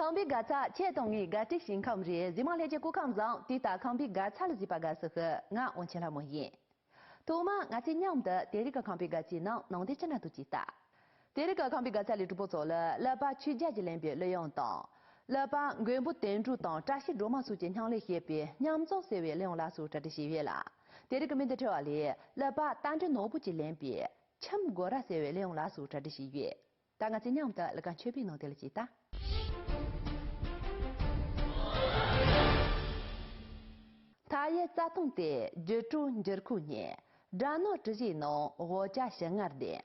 康比嘎查切东伊嘎执行康日，今嘛来接顾康长，抵达康比嘎查了几把嘎时候，俺往前来摸眼。头嘛，俺今年的第二个康比嘎技能，弄得真的都记得。第二个康比嘎查里主播做了，来把去家级联别利用到，来把原部店主当扎西罗马苏经常来协别，娘做社会利用拉苏这的协约啦。第二个面的这里，来把单着脑部级联别，全国的社会利用拉苏这的协约。但俺今年的那个全部弄得了记得。他也扎通的就住这库呢，然后直接弄我家生儿的，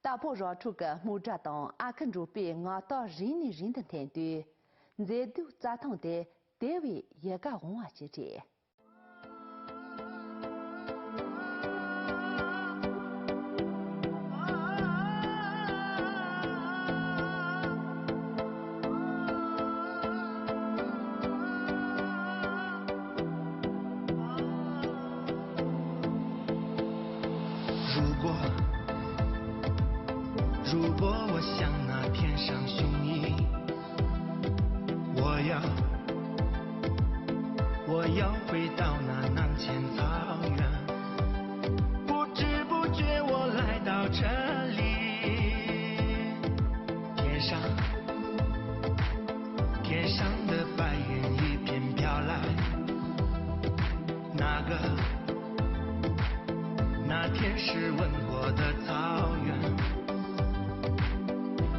大坡上出个木扎当阿肯住被我到人的天地，这都扎通的单位也个红啊姐姐。如果我像那天上雄鹰，我要回到那南千草原，不知不觉我来到这里，天上的白云一片飘来，那天是吻过的草原。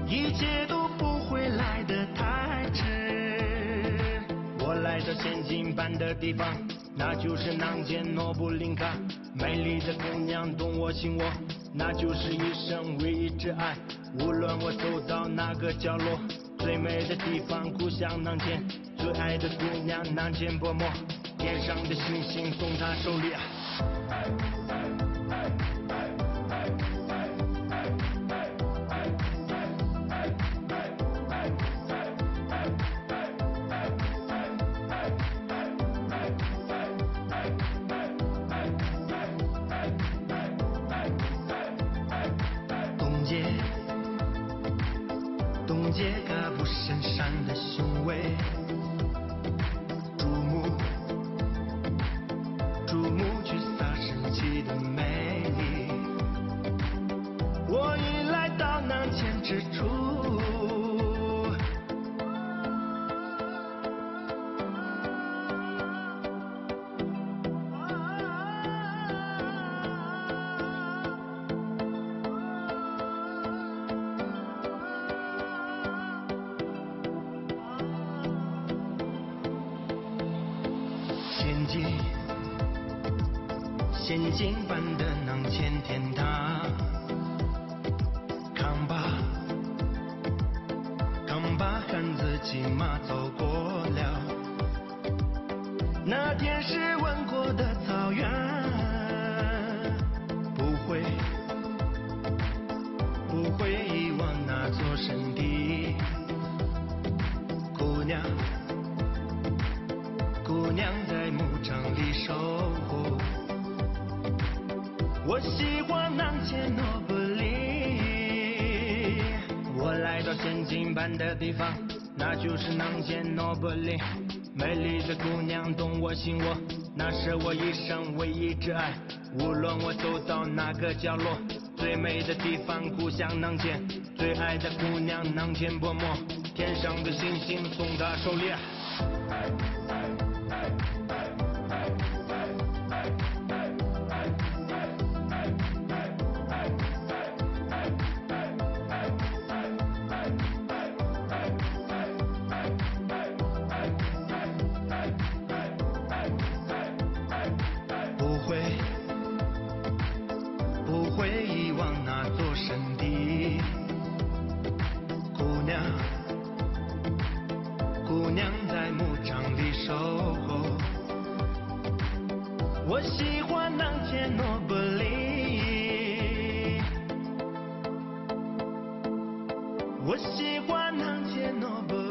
一切都不会来得太迟。我来到仙境般的地方，那就是南间诺布林卡。美丽的姑娘懂我心我，那就是一生唯一挚爱。无论我走到哪个角落，最美的地方故乡南间，最爱的姑娘南间薄膜，天上的星星送她手里。东街嘎布深山的雄伟，注目去洒神奇的美丽。我已来到南千之处，仙境般的南千天堂，扛把汉子骑马走过了，那天是吻过的草原，不会遗忘那座圣地。姑娘在牧场里守候，我喜欢南千诺布林。我来到仙境般的地方，那就是南千诺布林。美丽的姑娘懂我心我，那是我一生唯一挚爱。无论我走到哪个角落，最美的地方故乡南千，最爱的姑娘南千薄膜，天上的星星送她手里。不会遗忘那座圣地。姑娘在牧场里守候，我喜欢南千诺布林，我喜欢南千诺布林。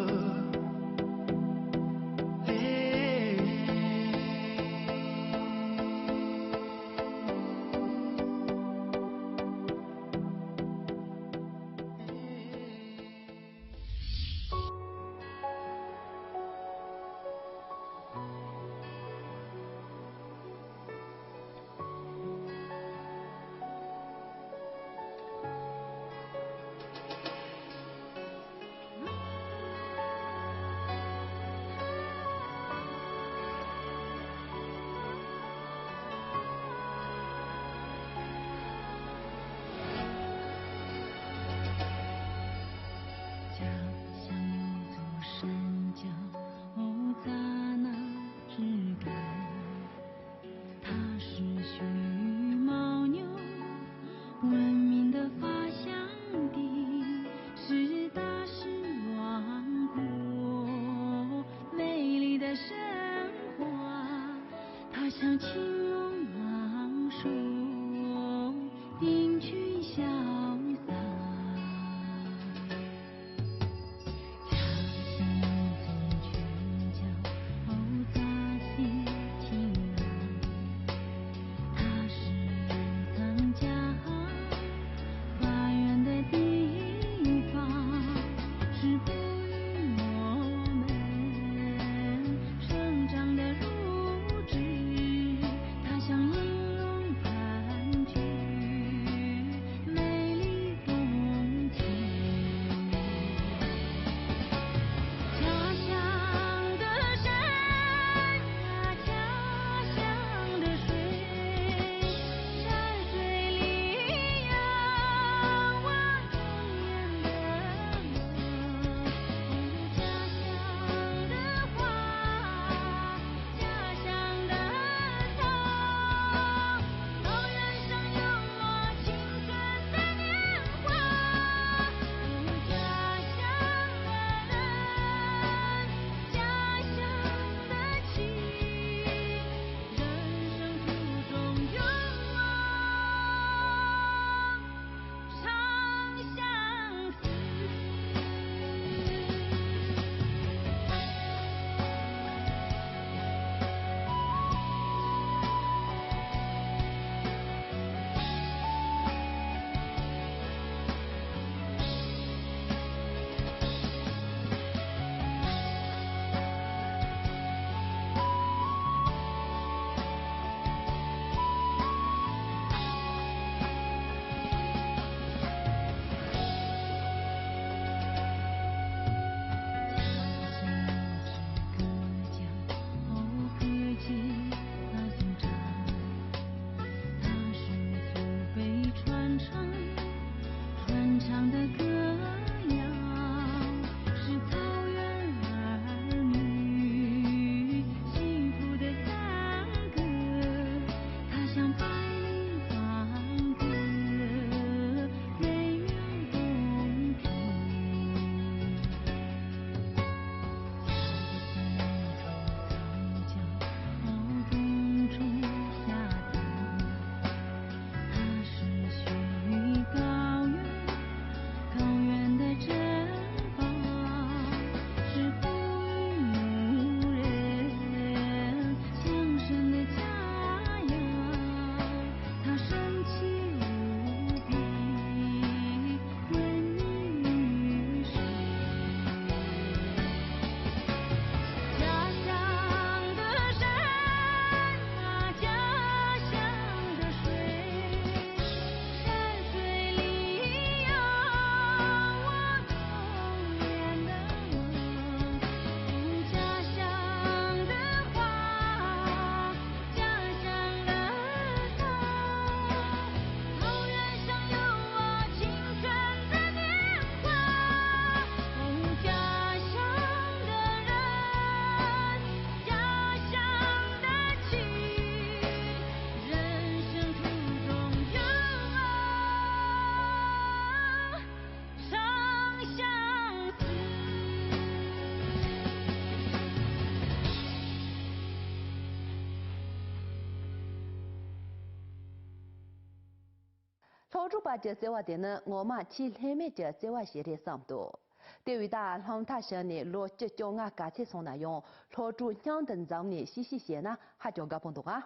老主把这话的呢，我们去后面这话写的上多。对于大让他生呢，罗这叫啊家切送那用，老主两等上呢，细些呢，还叫个碰到啊。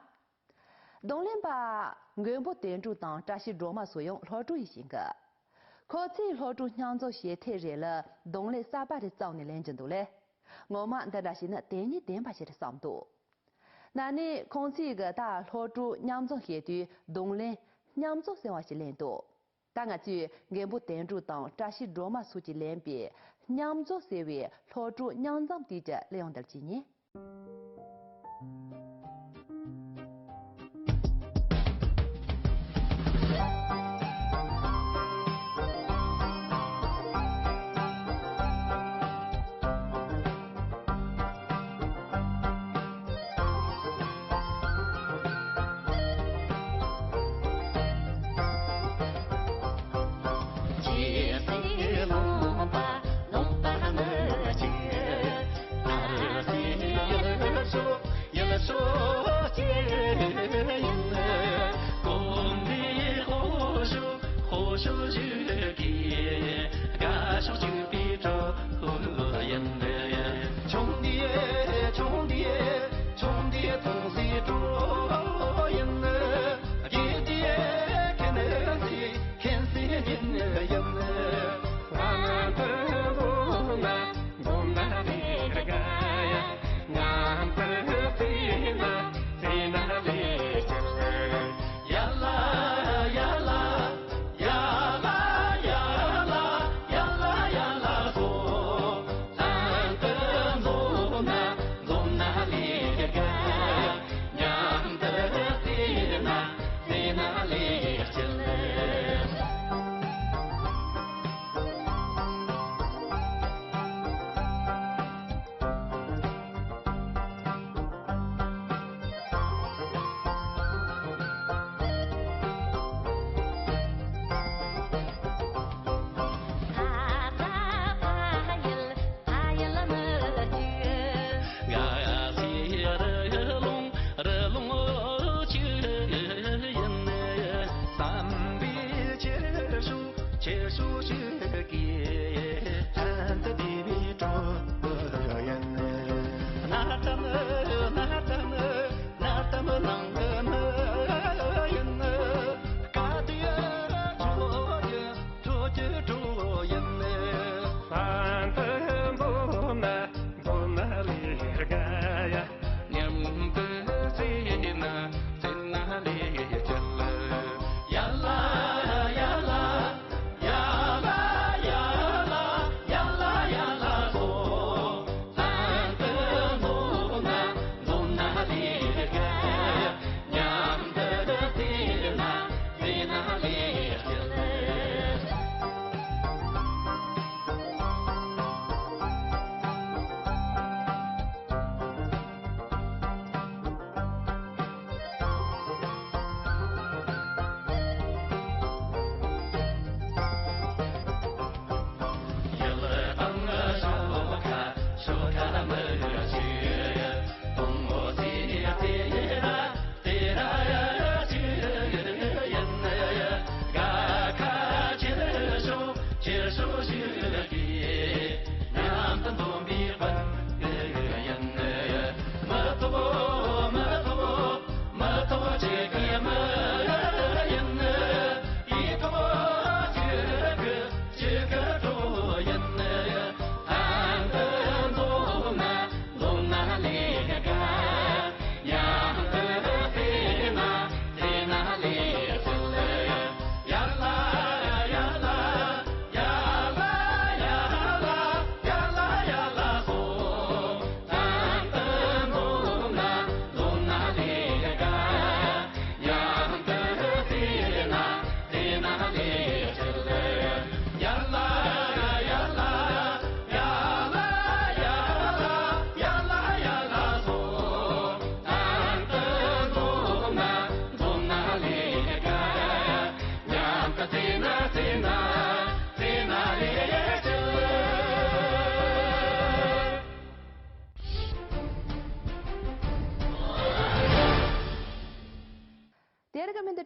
当然把原不店主当这些罗马所用，老主一些个。可是老主两做些太热了，当然沙巴的早呢连真多嘞。我们在这些呢，点一点把些的上多。那你空气个大老主两做些的，当然两做生活是连多。但我就原不店主当这些罗马书记两边，两做社会老主两张地着两点几年。说。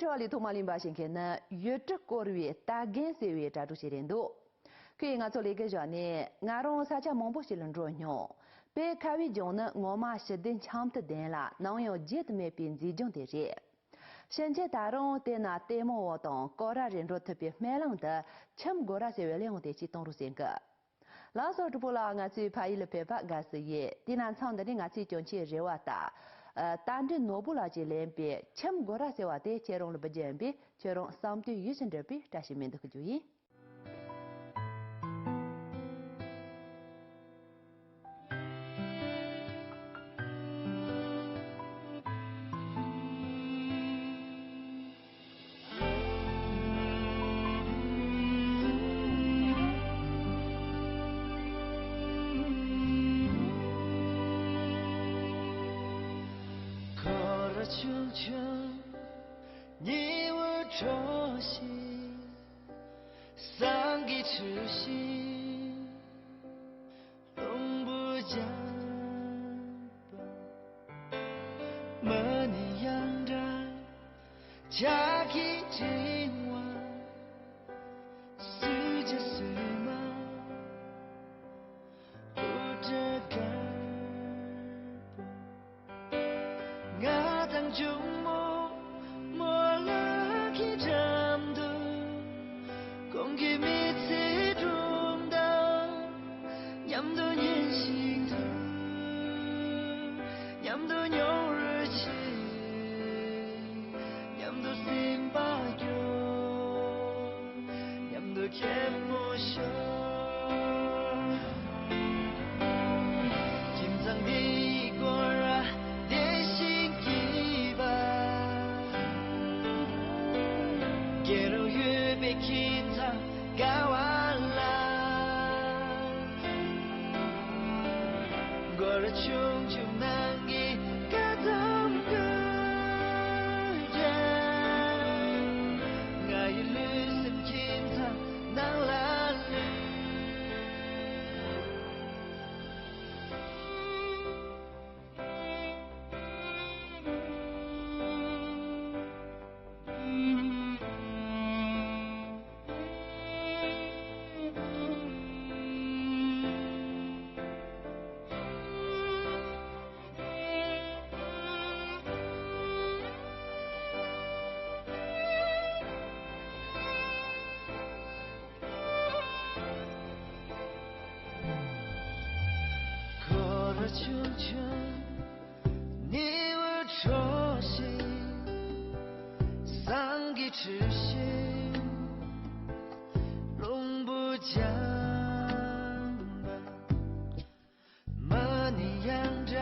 这里托马林巴先看呢，越这个月大概是月扎住些人多。可以我做了一个叫呢，我让大家忙不些人做牛。被开会中呢，我妈是定抢的点啦，能有节的没变集中的人。现在大众在那对么活动，高大人数特别美冷的，全国那些月亮的去登录先个。老早这不啦，我最怕一了白发个事业，第南唱的我最讲起热话大，但是诺布拉这两边，全国那些话的接容了不见边，接容三对预算这边，这是面的个注意。求求你我朝夕，三个痴心，龙不讲吧，么你养着，家给今晚，世界是吗？不这个。就莫了去战斗，空气密切中的，念到年心头，念到牛日起，念到心巴哟，念到天莫修，今朝的果然。kita kawalan Gora chung chung nangi katam kerja Ngayu lusim cinta nang lalu求求你我朝夕，三个痴心，龙不讲吧，么你养着，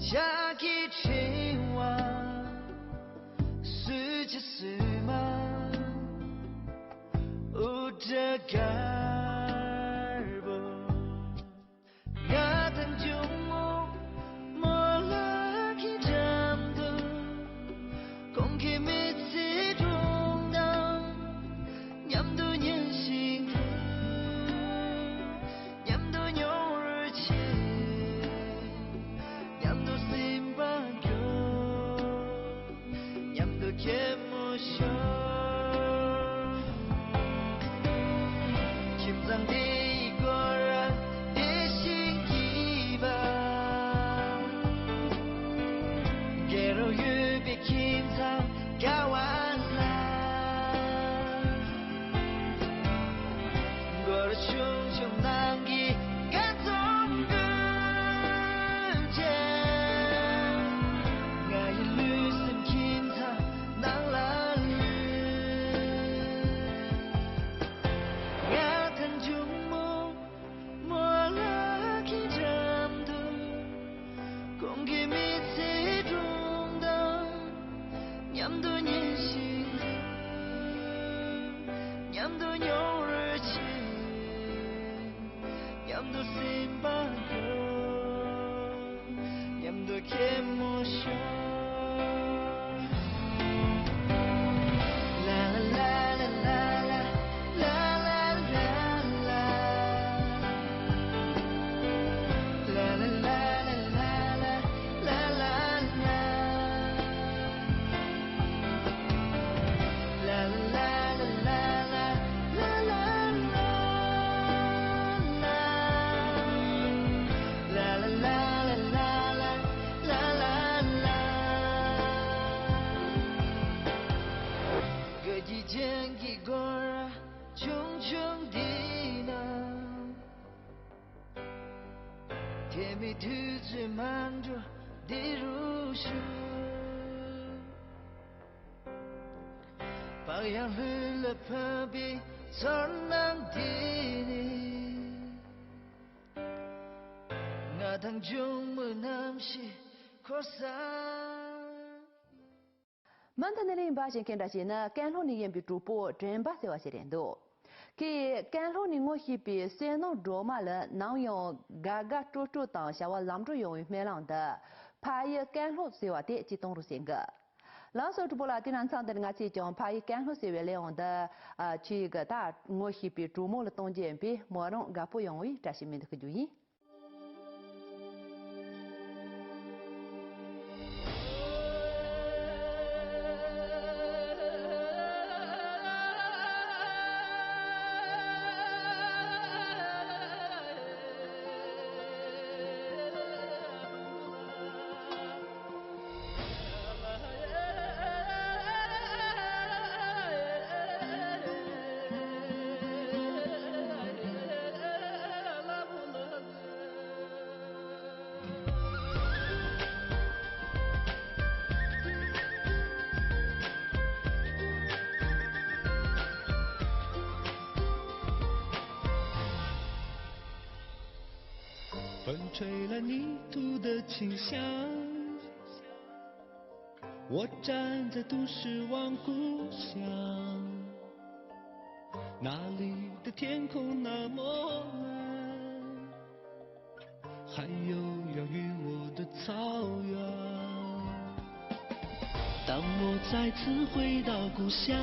家给青蛙，世界是吗？无这个。甜蜜兔子满着的如树，白杨绿了旁边苍蓝的你，我当中没那么些扩散。曼特内林巴先看到些呢，甘露尼也比主播真巴些话些人多。कि कैलो निंगो ही पे सेनो ड्रोमा ल नाउ यो गागा टोटो ता शावा लामजो यो मेलां द पाय कैलो सेवा ते चितों रुसेंग लासो टुपोला तिनान सांग द nga chi chong पाय कैलो सेवे ले on the chi ga ta ngo hi pe ड्रोमो ल तों जे पे मोरों गापो यो wi ta shi min de juyi风吹来泥土的清香，我站在都市望故乡，那里的天空那么蓝，还有养育我的草原。当我再次回到故乡，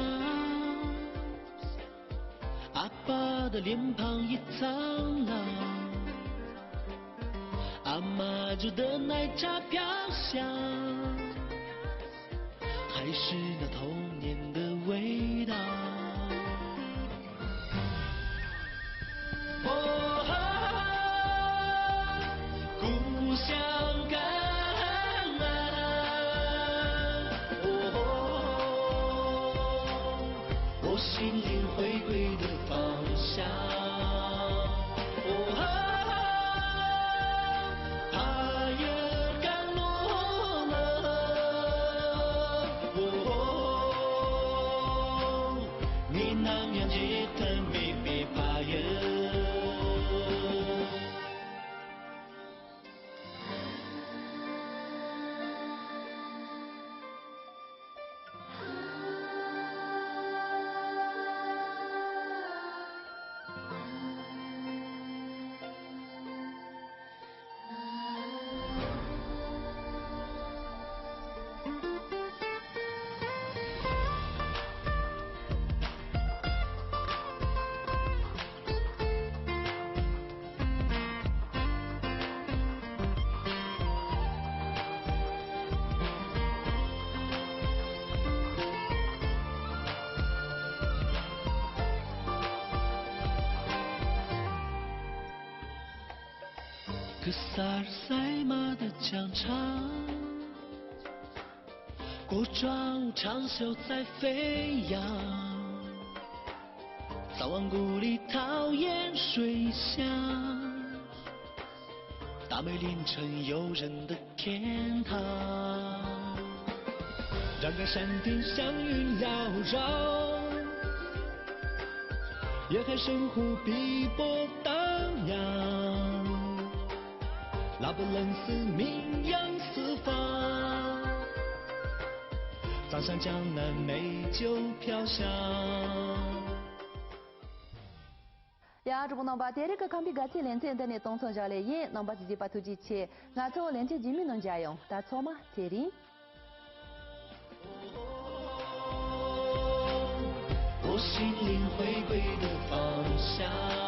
阿爸的脸庞已苍老，阿妈煮的奶茶飘香，还是那童年的味道。哦，故乡感恩，我心灵回归的方向。克萨尔塞马的疆场，国壮长袖在飞扬，早晚故里桃源水乡，大美林城游人的天堂，让干山顶祥云缭绕，沿海深湖碧波荡漾，拉布楞斯名扬四方，藏上江南美酒飘香。呀，这不能把第二个康比嘎起连接的那东村下来耶，能把自己把土地切，那做连接居民能家用，打错吗？这里。我心灵回归的方向。